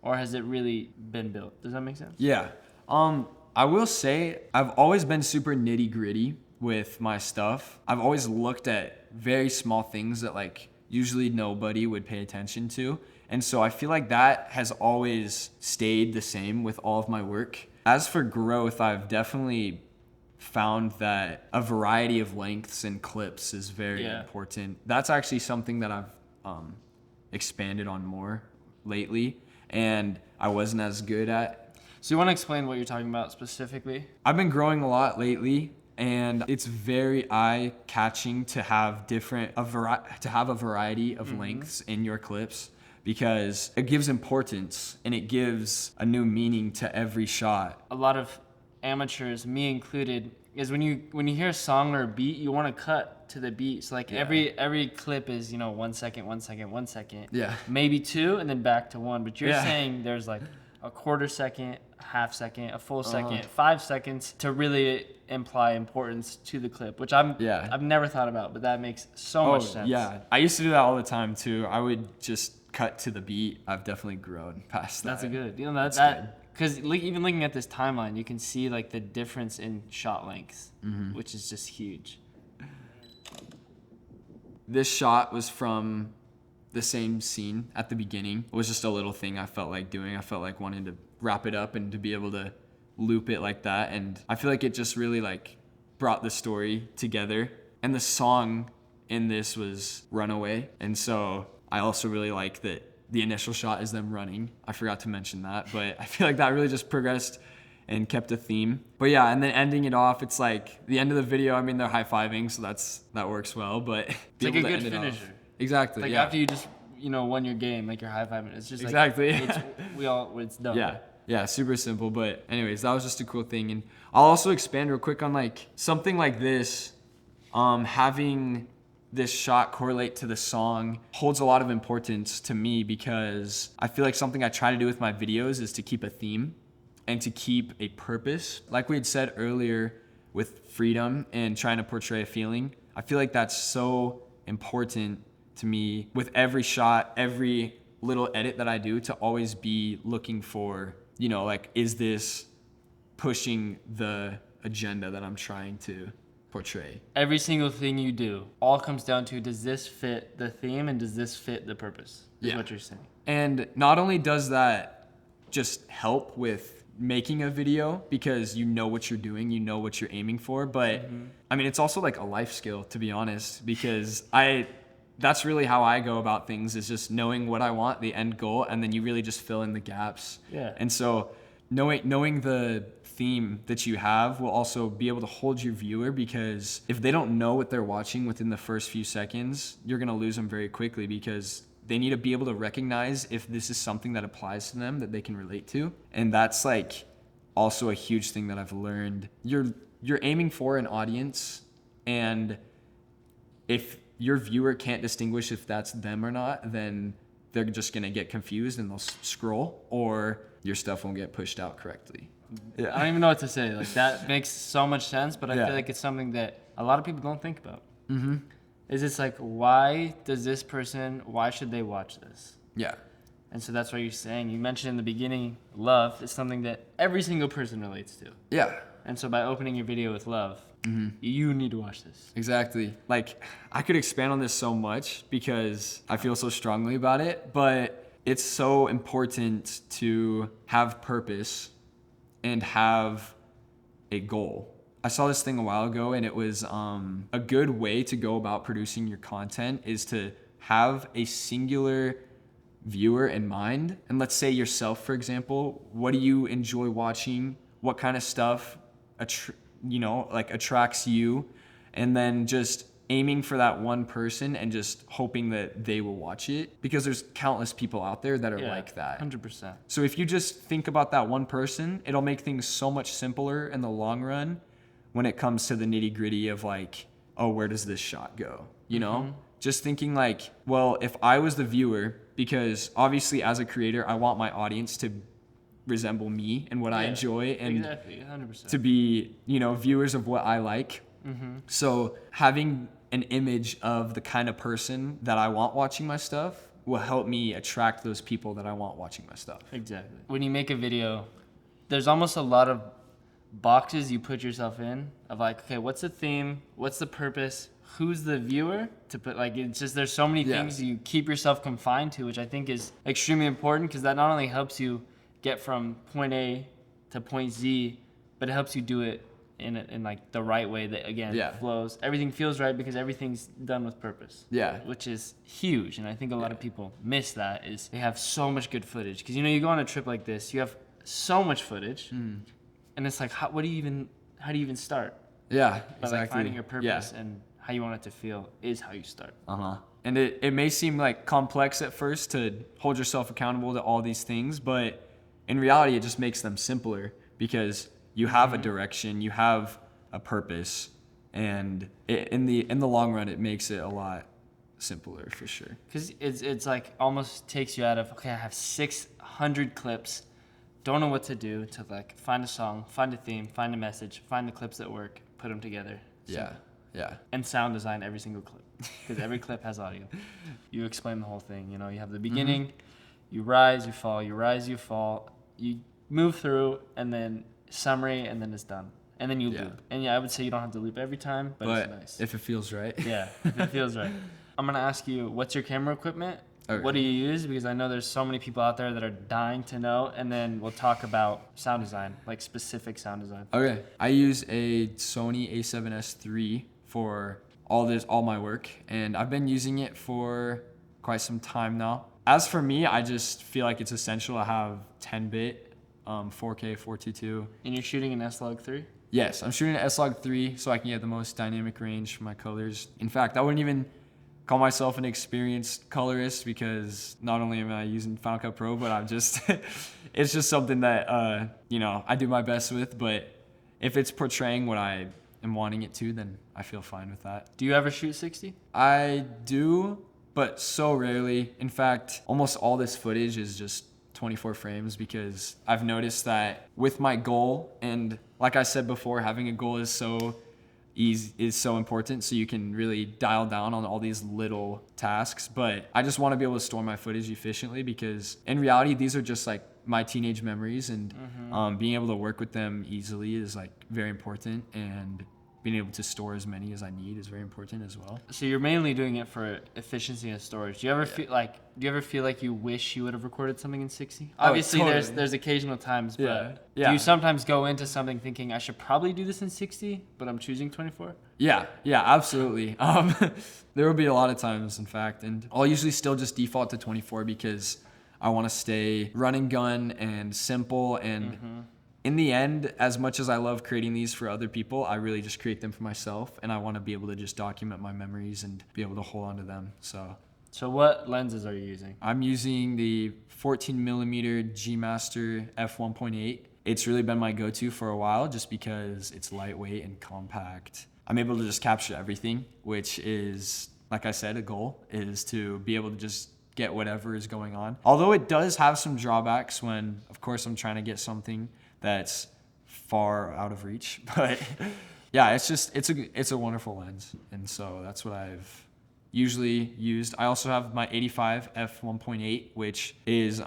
or has it really been built? Does that make sense? Yeah. I will say I've always been super nitty gritty with my stuff. I've always looked at very small things that like usually nobody would pay attention to. And so I feel like that has always stayed the same with all of my work. As for growth, I've definitely found that a variety of lengths and clips is very important. That's actually something that I've expanded on more lately, and I wasn't as good at. So you want to explain what you're talking about specifically? I've been growing a lot lately, and it's very eye-catching to have a variety of lengths in your clips, because it gives importance and it gives a new meaning to every shot. A lot of amateurs, me included, is when you hear a song or a beat, you want to cut to the beat. So like every clip is 1 second, 1 second, 1 second. Yeah. Maybe 2 and then back to 1. But you're Yeah. saying there's like a quarter second, half second, a full second, 5 seconds to really imply importance to the clip, which I've never thought about, but that makes so much sense. Yeah, I used to do that all the time too. I would just cut to the beat. I've definitely grown past that. That's a good. That because even looking at this timeline, you can see like the difference in shot lengths, which is just huge. This shot was from the same scene at the beginning. It was just a little thing I felt like doing. I felt like wanting to wrap it up and to be able to loop it like that. And I feel like it just really like brought the story together. And the song in this was Runaway. And so I also really like that the initial shot is them running. I forgot to mention that, but I feel like that really just progressed and kept a theme. But yeah, and then ending it off, it's like the end of the video, I mean, they're high-fiving, so that works well, but it's like a good finisher. Exactly, like after you just, won your game, like you're high-fiving, it's just exactly. it's done. Yeah, super simple, but anyways, that was just a cool thing. And I'll also expand real quick on like something like this, having this shot correlate to the song holds a lot of importance to me, because I feel like something I try to do with my videos is to keep a theme and to keep a purpose. Like we had said earlier with freedom and trying to portray a feeling, I feel like that's so important to me with every shot, every little edit that I do, to always be looking for, like, is this pushing the agenda that I'm trying to portray? Every single thing you do all comes down to, does this fit the theme and does this fit the purpose? Is what you're saying. And not only does that just help with making a video because you know what you're doing, you know what you're aiming for, but I mean, it's also like a life skill, to be honest, because that's really how I go about things, is just knowing what I want, the end goal, and then you really just fill in the gaps. Yeah. And so knowing the theme that you have will also be able to hold your viewer, because if they don't know what they're watching within the first few seconds, you're going to lose them very quickly, because they need to be able to recognize if this is something that applies to them, that they can relate to. And that's like also a huge thing that I've learned. You're aiming for an audience, and if your viewer can't distinguish if that's them or not, then they're just gonna get confused and they'll scroll, or your stuff won't get pushed out correctly. I don't even know what to say. Like, that makes so much sense, but I feel like it's something that a lot of people don't think about. Is it's like, why should they watch this? Yeah. And so that's what you're saying. You mentioned in the beginning, love is something that every single person relates to. Yeah. And so by opening your video with love, you need to watch this. Exactly. Like, I could expand on this so much because I feel so strongly about it, but it's so important to have purpose and have a goal. I saw this thing a while ago, and it was a good way to go about producing your content is to have a singular viewer in mind. And let's say yourself, for example, what do you enjoy watching? What kind of stuff attracts you? And then just aiming for that one person and just hoping that they will watch it, because there's countless people out there that are like that. 100%. So if you just think about that one person, it'll make things so much simpler in the long run when it comes to the nitty gritty of like, oh, where does this shot go? Just thinking like, well, if I was the viewer, because obviously as a creator, I want my audience to resemble me and what I enjoy, and exactly, 100%. to be, viewers of what I like. So having an image of the kind of person that I want watching my stuff will help me attract those people that I want watching my stuff. Exactly. When you make a video, there's almost a lot of boxes you put yourself in of like, okay, what's the theme? What's the purpose? Who's the viewer? To put like, it's just, there's so many things you keep yourself confined to, which I think is extremely important because that not only helps you get from point A to point Z, but it helps you do it in like the right way that again flows. Everything feels right because everything's done with purpose. Yeah. Which is huge, and I think a lot of people miss that. Is they have so much good footage because you go on a trip like this, you have so much footage, and it's like how do you even start? Yeah, But exactly. like finding your purpose and how you want it to feel is how you start. And it may seem like complex at first to hold yourself accountable to all these things, but in reality, it just makes them simpler because you have a direction, you have a purpose, and in the long run, it makes it a lot simpler for sure. Because it's like almost takes you out of, okay, I have 600 clips, don't know what to do, to like find a song, find a theme, find a message, find the clips that work, put them together. Yeah. And sound design every single clip because every clip has audio. You explain the whole thing. You have the beginning, you rise, you fall, you rise, you fall, you move through, and then summary, and then it's done. And then you loop. And I would say you don't have to loop every time, but it's nice. If it feels right. Yeah, if it feels right. I'm going to ask you, what's your camera equipment? Okay. What do you use? Because I know there's so many people out there that are dying to know. And then we'll talk about sound design, like specific sound design. Okay. I use a Sony A7S III for all my work. And I've been using it for quite some time now. As for me, I just feel like it's essential to have 10-bit 4K 422. And you're shooting an S-Log 3? Yes, I'm shooting an S-Log 3 so I can get the most dynamic range for my colors. In fact, I wouldn't even call myself an experienced colorist because not only am I using Final Cut Pro, but I'm just, it's just something that, I do my best with. But if it's portraying what I am wanting it to, then I feel fine with that. Do you ever shoot 60? I do, but so rarely. In fact, almost all this footage is just 24 frames because I've noticed that with my goal, and like I said before, having a goal is so important, so you can really dial down on all these little tasks. But I just want to be able to store my footage efficiently because in reality, these are just like my teenage memories, and being able to work with them easily is like very important, and being able to store as many as I need is very important as well. So you're mainly doing it for efficiency and storage. Do you ever feel like you wish you would have recorded something in 60? Obviously, totally. there's occasional times, but Yeah. do you sometimes go into something thinking I should probably do this in 60, but I'm choosing 24? Yeah, absolutely. There will be a lot of times, in fact, and I'll usually still just default to 24 because I want to stay run and gun and simple. And in the end, as much as I love creating these for other people, I really just create them for myself, and I want to be able to just document my memories and be able to hold on to them. So what lenses are you using? I'm using the 14mm G Master f1.8. It's really been my go-to for a while just because it's lightweight and compact. I'm able to just capture everything, which is, like I said, a goal is to be able to just get whatever is going on. Although it does have some drawbacks when, of course, I'm trying to get something that's far out of reach. But yeah, it's a wonderful lens. And so that's what I've usually used. I also have my 85 f1.8, which is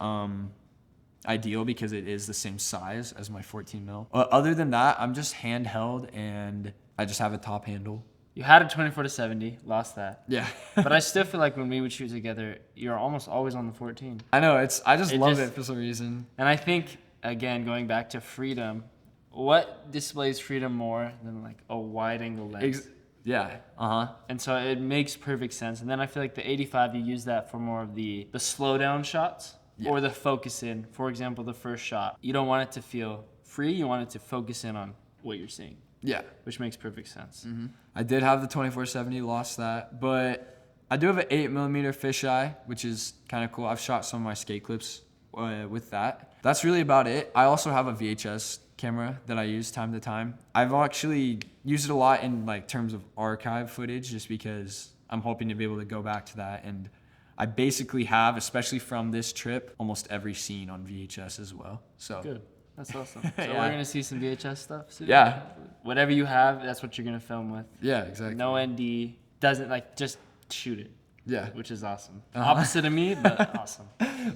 ideal because it is the same size as my 14mm. Other than that, I'm just handheld, and I just have a top handle. You had a 24-70, lost that. Yeah. But I still feel like when we would shoot together, you're almost always on the 14. I know, I just love it for some reason. And I think, again, going back to freedom, what displays freedom more than like a wide angle lens? And so it makes perfect sense. And then I feel like the 85, you use that for more of the slow down shots or the focus in. For example, the first shot. You don't want it to feel free. You want it to focus in on what you're seeing. Yeah. Which makes perfect sense. I did have the 24-70, lost that. But I do have an 8mm fisheye, which is kind of cool. I've shot some of my skate clips with that. That's really about it. I also have a VHS camera that I use time to time. I've actually used it a lot in like terms of archive footage just because I'm hoping to be able to go back to that. And I basically have, especially from this trip, almost every scene on VHS as well. So good. That's awesome. So Yeah. we're gonna see some VHS stuff soon. Yeah. Whatever you have, that's what you're gonna film with. Yeah, exactly. No ND. Doesn't like just shoot it, Yeah. which is awesome. Uh-huh. Opposite of me, but awesome.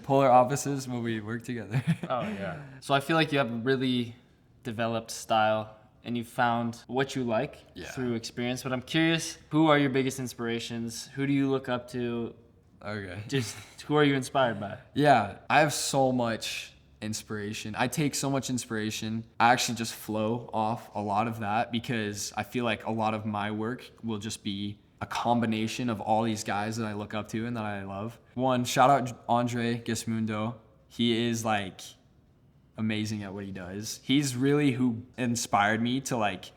Polar opposites, but we work together. Oh yeah. So I feel like you have a really developed style and you found what you like Yeah. through experience. But I'm curious, who are your biggest inspirations? Who do you look up to? Okay. Just who are you inspired by? Yeah, I have so much inspiration. I take so much inspiration. I actually just flow off a lot of that because I feel like a lot of my work will just be a combination of all these guys that I look up to and that I love. One, shout out Andre Gismundo. He is like amazing at what he does. He's really who inspired me to like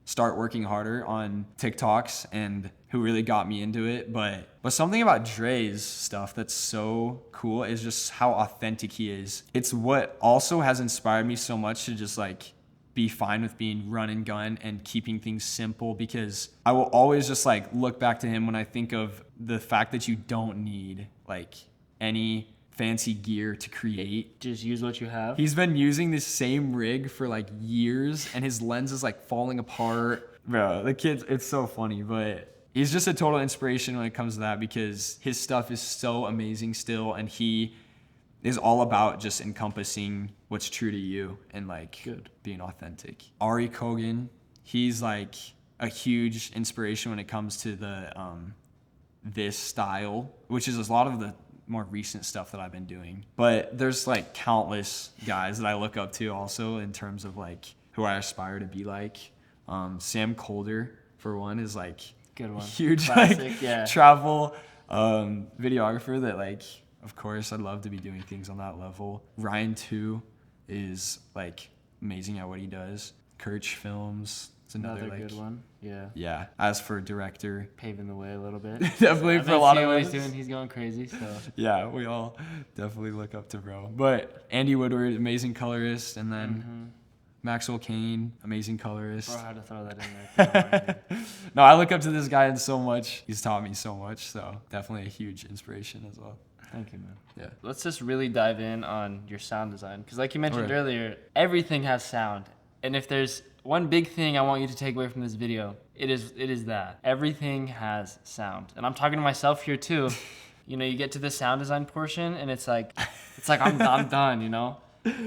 start working harder on TikToks and who really got me into it. But something about Dre's stuff that's so cool is just how authentic he is. It's what also has inspired me so much to just like be fine with being run and gun and keeping things simple, because I will always just like look back to him when I think of the fact that you don't need like any fancy gear to create. Just use what you have. He's been using this same rig for like years and his lens is like falling apart. Bro, the kid, it's so funny, but he's just a total inspiration when it comes to that because his stuff is so amazing still, and he is all about just encompassing what's true to you and like Good. being authentic. Ari Kogan, he's like a huge inspiration when it comes to the this style, which is a lot of the more recent stuff that I've been doing. But there's like countless guys that I look up to also in terms of like who I aspire to be like. Sam Colder, for one, is like Good one. huge Classic, like yeah. travel videographer that like, of course, I'd love to be doing things on that level. Ryan too is like amazing at what he does. Kirch Films, it's another like, good one. Yeah. yeah. As for director, Paving the way a little bit. definitely I've for a been lot seeing of what us. he's doing. He's going crazy. So Yeah, we all definitely look up to bro. But Andy Woodward, amazing colorist, and then Maxwell Kane, amazing colorist. bro, how to throw that in there. Come on, dude. No, I look up to this guy so much. He's taught me so much, so definitely a huge inspiration as well. Thank you, man. Yeah. Let's just really dive in on your sound design, because like you mentioned Okay. earlier, everything has sound. And if there's one big thing I want you to take away from this video, it is that everything has sound. And I'm talking to myself here too. You know, you get to the sound design portion and it's like I'm done, you know?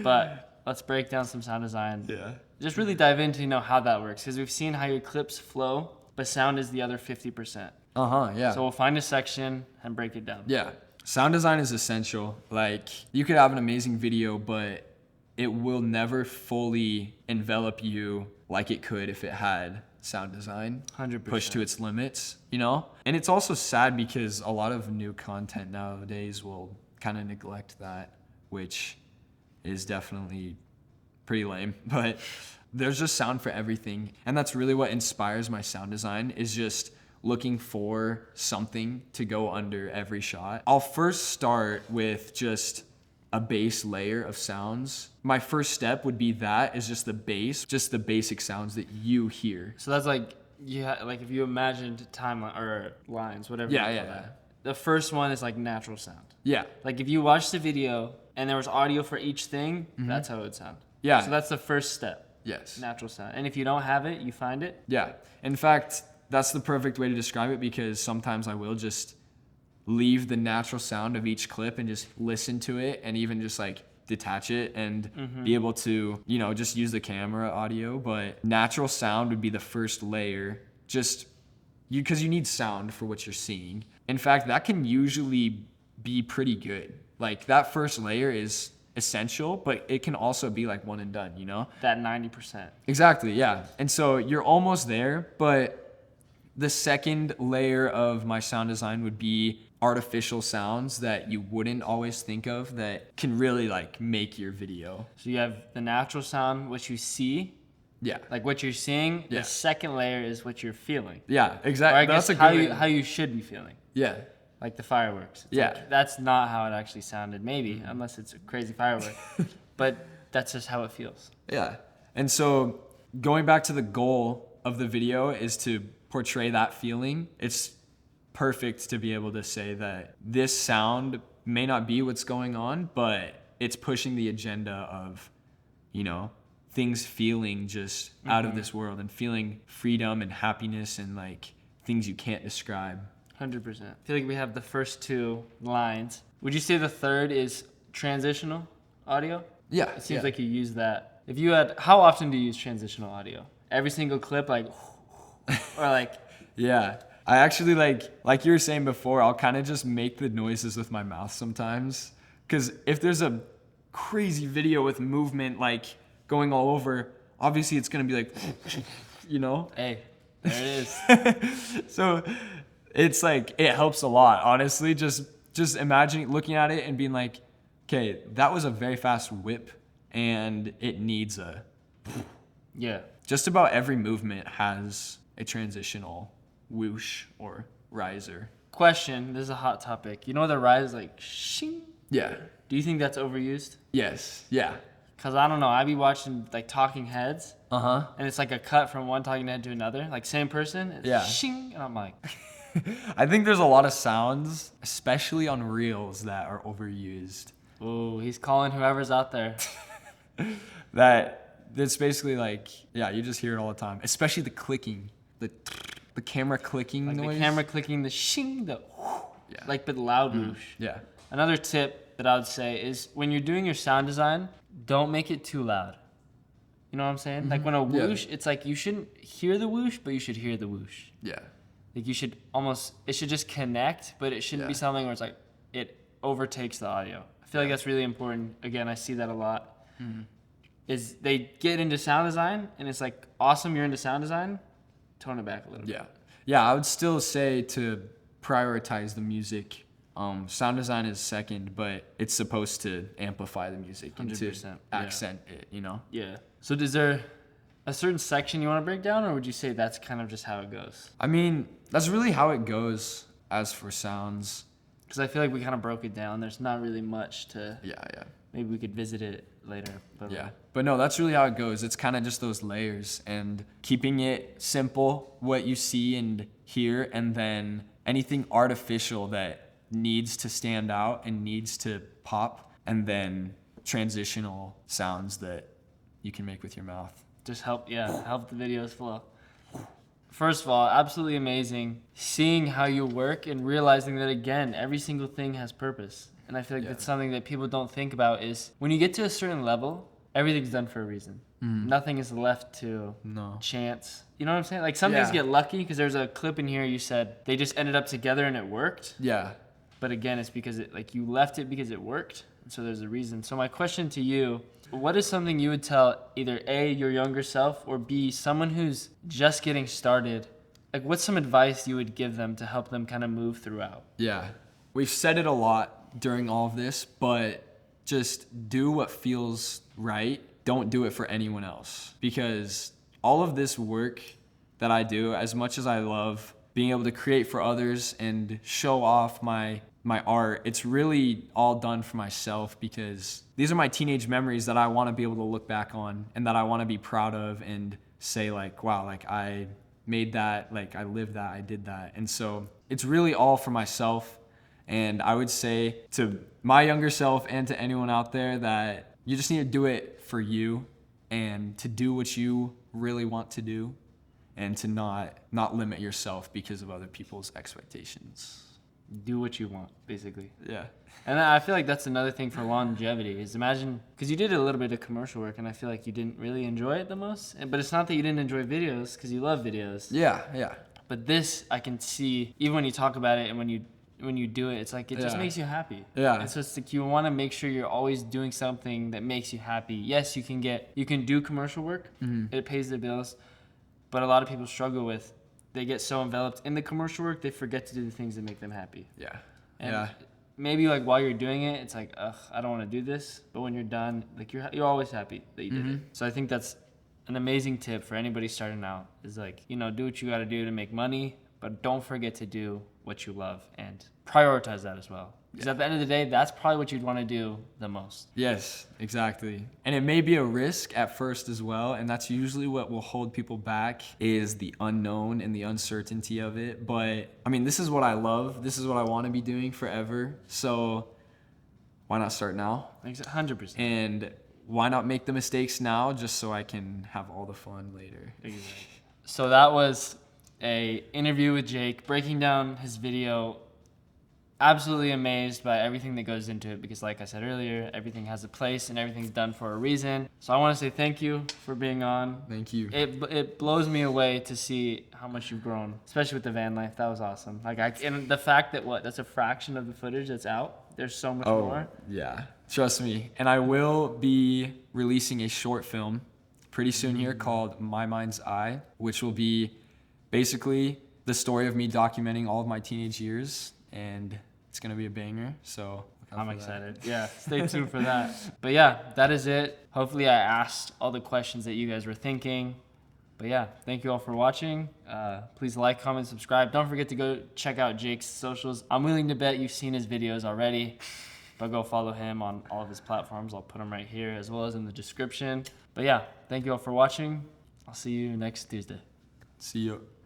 But let's break down some sound design. Yeah. Just really dive into, you know, how that works, because we've seen how your clips flow, but sound is the other 50%. Yeah. So we'll find a section and break it down. Yeah. Sound design is essential. Like, you could have an amazing video, but it will never fully envelop you like it could if it had sound design 100%. pushed to its limits, you know? And it's also sad because a lot of new content nowadays will kind of neglect that, which is definitely pretty lame. But there's just sound for everything. And that's really what inspires my sound design, is just looking for something to go under every shot. I'll first start with just a base layer of sounds. My first step would be that is just the bass, just the basic sounds that you hear. So that's like, like if you imagined timeline or lines, whatever. Yeah, you yeah, call yeah. that. The first one is like natural sound. Yeah. Like if you watched the video and there was audio for each thing, that's how it would sound. Yeah. So that's the first step, Yes. natural sound. And if you don't have it, you find it. Yeah. In fact, that's the perfect way to describe it, because sometimes I will just leave the natural sound of each clip and just listen to it and even just like detach it and be able to, you know, just use the camera audio. But natural sound would be the first layer, just because you need sound for what you're seeing. In fact, that can usually be pretty good. Like that first layer is essential, but it can also be like one and done, you know? That 90%. Exactly, yeah. And so you're almost there, but the second layer of my sound design would be artificial sounds that you wouldn't always think of that can really like make your video. So you have the natural sound, what you see, Yeah. like what you're seeing. Yeah. The second layer is what you're feeling. Yeah, Or exactly. I guess That's a good how you should be feeling. Yeah. Like the fireworks. It's Yeah. like, that's not how it actually sounded, maybe, unless it's a crazy firework. But that's just how it feels. Yeah. And so going back to the goal of the video is to portray that feeling. It's perfect to be able to say that this sound may not be what's going on, but it's pushing the agenda of you know, things feeling just out of this world and feeling freedom and happiness and like things you can't describe. 100%. I feel like we have the first two lines. Would you say the third is transitional audio? Yeah. It seems yeah. like you use that. If you had, how often do you use transitional audio? Every single clip, like, or like, Yeah. I actually like you were saying before, I'll kind of just make the noises with my mouth sometimes. Because if there's a crazy video with movement like going all over, obviously it's going to be like, you know? hey, there it is. So it's like, it helps a lot, honestly. Just imagining, looking at it and being like, okay, that was a very fast whip and it needs a... Yeah. Just about every movement has a transitional whoosh or riser. Question, this is a hot topic. You know the rise, like, shing? Yeah. Do you think that's overused? Yes. Yeah. Because I don't know, I be watching, like, talking heads, Uh-huh. and it's like a cut from one talking head to another. Like, same person, it's Yeah. shing, and I'm like, I think there's a lot of sounds, especially on reels, that are overused. ooh, he's calling whoever's out there. That's basically like, yeah, you just hear it all the time. Especially the clicking, the camera clicking Like noise. the camera clicking, the shing, the Yeah. like but loud whoosh. Yeah. Another tip that I would say is when you're doing your sound design, don't make it too loud. You know what I'm saying? Like when a Yeah. whoosh, it's like you shouldn't hear the whoosh, but you should hear the whoosh. Yeah. Like you should almost, it should just connect, but it shouldn't be Yeah. something where it's like it overtakes the audio. I feel like that's really important. Again, I see that a lot. Is they get into sound design and it's like awesome, you're into sound design, tone it back a little bit. Yeah. Yeah, I would still say to prioritize the music. Sound design is second, but it's supposed to amplify the music and to 100%, yeah. accent it, you know? Yeah. So is there a certain section you want to break down, or would you say that's kind of just how it goes? I mean, that's really how it goes as for sounds. Because I feel like we kind of broke it down. There's not really much to. Yeah, yeah. Maybe we could visit it later. But Yeah. But no, that's really how it goes. It's kind of just those layers and keeping it simple, what you see and hear, and then anything artificial that needs to stand out and needs to pop, and then transitional sounds that you can make with your mouth. just help the videos flow. First of all, absolutely amazing seeing how you work and realizing that, again, every single thing has purpose. And I feel like that's something that people don't think about is when you get to a certain level, everything's done for a reason. Nothing is left to chance. You know what I'm saying? Like some things Yeah. get lucky because there's a clip in here you said they just ended up together and it worked. Yeah. But again, it's because you left it because it worked. And so there's a reason. So my question to you, what is something you would tell either A, your younger self, or B, someone who's just getting started? Like what's some advice you would give them to help them kind of move throughout? Yeah. We've said it a lot during all of this, but just do what feels right. Don't do it for anyone else. Because all of this work that I do, as much as I love being able to create for others and show off my art, it's really all done for myself because these are my teenage memories that I want to be able to look back on and that I want to be proud of and say like, wow, like I made that, like I lived that, I did that. And so it's really all for myself. And I would say to my younger self and to anyone out there that you just need to do it for you and to do what you really want to do and to not limit yourself because of other people's expectations. Do what you want, basically. Yeah. And I feel like that's another thing for longevity is imagine, because you did a little bit of commercial work and I feel like you didn't really enjoy it the most. But it's not that you didn't enjoy videos because you love videos. Yeah, yeah. But this I can see, even when you talk about it and when you do it, it's like it just Yeah. makes you happy. Yeah. And so it's like you want to make sure you're always doing something that makes you happy. Yes, you can do commercial work. It pays the bills. But a lot of people struggle with, they get so enveloped in the commercial work, they forget to do the things that make them happy. Yeah. And Yeah. maybe like while you're doing it, it's like, ugh, I don't want to do this. But when you're done, like you're always happy that you did it. So I think that's an amazing tip for anybody starting out is like, do what you got to do to make money, but don't forget to do what you love and prioritize that as well. Because at the end of the day, that's probably what you'd want to do the most. Yes, exactly. And it may be a risk at first as well, and that's usually what will hold people back is the unknown and the uncertainty of it. But I mean, this is what I love. This is what I want to be doing forever. So why not start now? 100%. And why not make the mistakes now just so I can have all the fun later? Exactly. So that was a interview with Jake, breaking down his video. Absolutely amazed by everything that goes into it because, like I said earlier, everything has a place and everything's done for a reason. So I want to say thank you for being on. Thank you. It blows me away to see how much you've grown, especially with the van life. That was awesome. And the fact that that's a fraction of the footage that's out. There's so much more. Yeah, trust me. And I will be releasing a short film pretty soon here called My Mind's Eye, which will be basically the story of me documenting all of my teenage years, and it's gonna be a banger. So I'm excited. Yeah, stay tuned for that. But yeah, that is it. Hopefully I asked all the questions that you guys were thinking. But yeah, thank you all for watching. Please like, comment, subscribe. Don't forget to go check out Jake's socials. I'm willing to bet you've seen his videos already, but go follow him on all of his platforms. I'll put them right here as well as in the description. But yeah, thank you all for watching. I'll see you next Tuesday. See you.